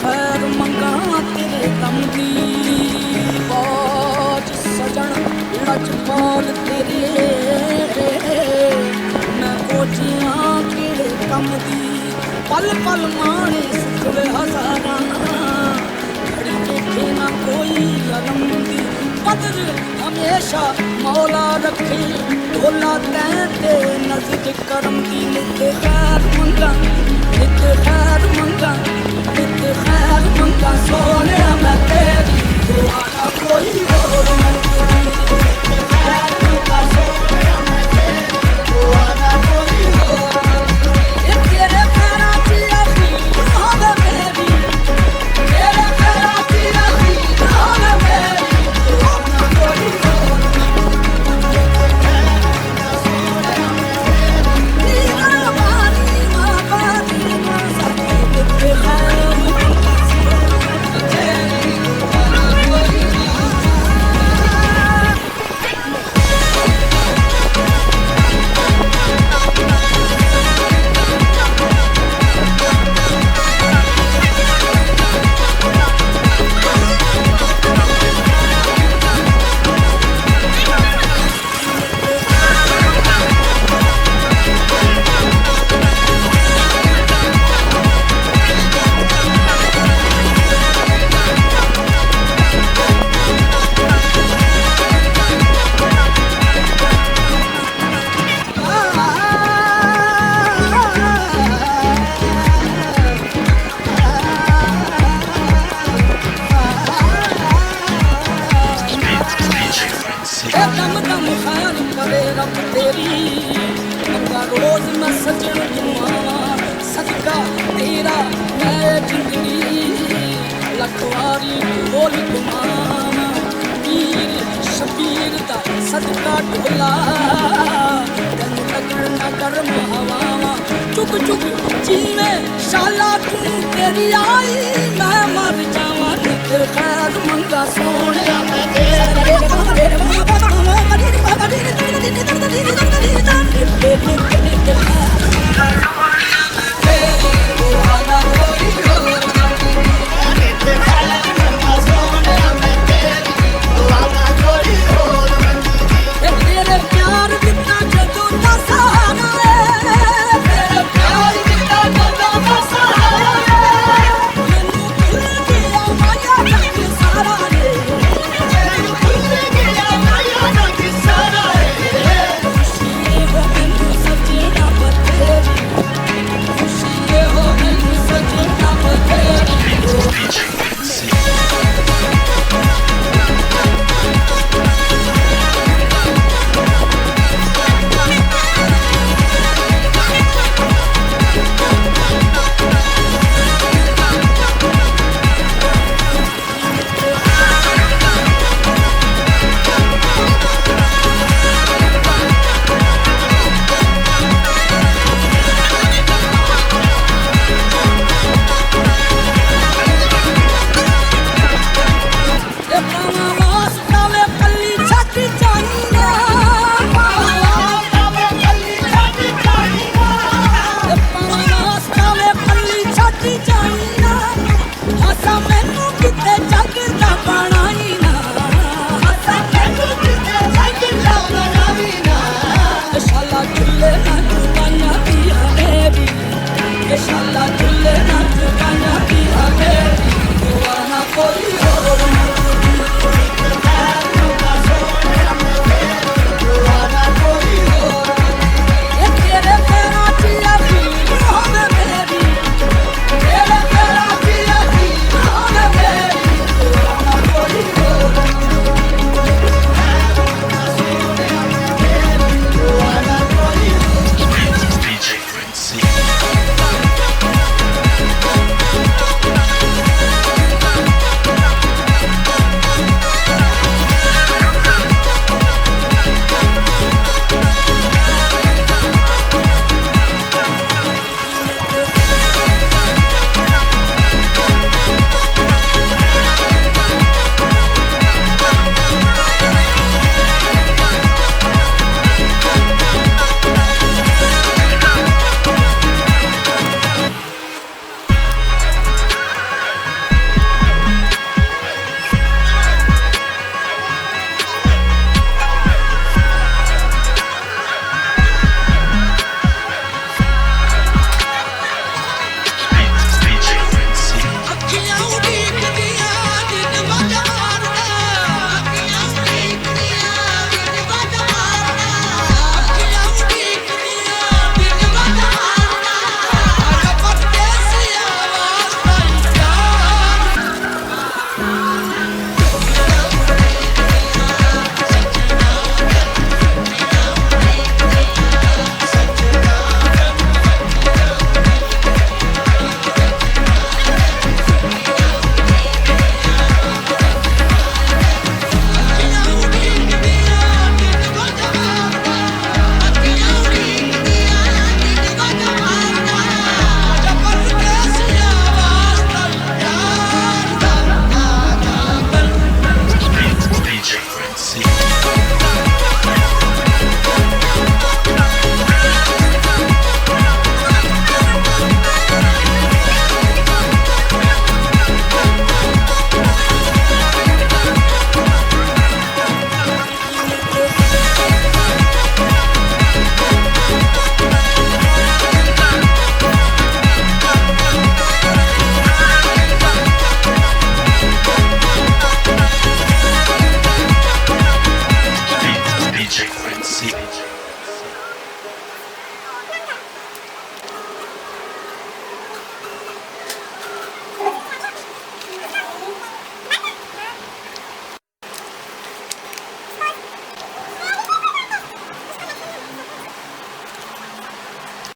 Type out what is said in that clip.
खैर मंगा तेरे दम दी बाज सजन लजपाल तेरे मैं कोचियां केड़े कम दी पल पल माने सुखवे हजारा घड़ी देखे ना कोई गरम दी बदर हमेशा मौला रखे ढोला तैते नजर करम दी नित खैर मंगा नित खैर मंगा नित खैर मंगा सोने मैं तेरी दुआ ना कोई और मंगदी खैर मंगा सोने मैं तेरी दुआ ना कोई और मंगदी तेरे पैरां च अखीर होवे मेरी तेरे पैरां च अखीर होवे मेरी दुआ ना कोई और दम दम खैर करे रब तेरी अपना रोज मैं सजन दुआवा सदका तेरा मैं जिंदगी लखवारी बोल गुमाना पीर शबीर दा सदका ढोला तन लगन ना कर हवावा चुग चुग जीवे शाला तू तेरी आई मैं मर जावा नित खैर मंगा सोने मैं तेरे